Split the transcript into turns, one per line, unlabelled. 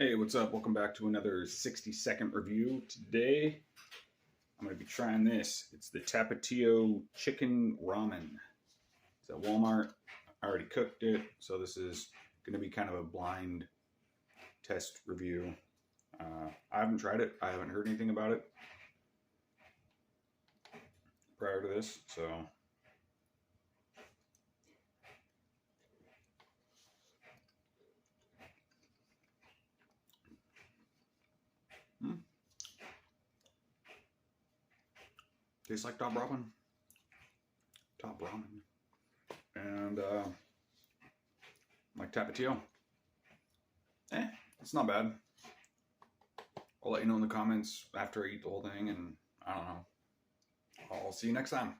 Hey, what's up? Welcome back to another 60-second review. Today, I'm going to be trying this. It's the Tapatio Chicken Ramen. It's at Walmart. I already cooked it, so this is going to be kind of a blind test review. I haven't tried it. I haven't heard anything about it prior to this, so... Tastes like Top Ramen. Top Ramen. And like Tapatio. It's not bad. I'll let you know in the comments after I eat the whole thing, and I don't know. I'll see you next time.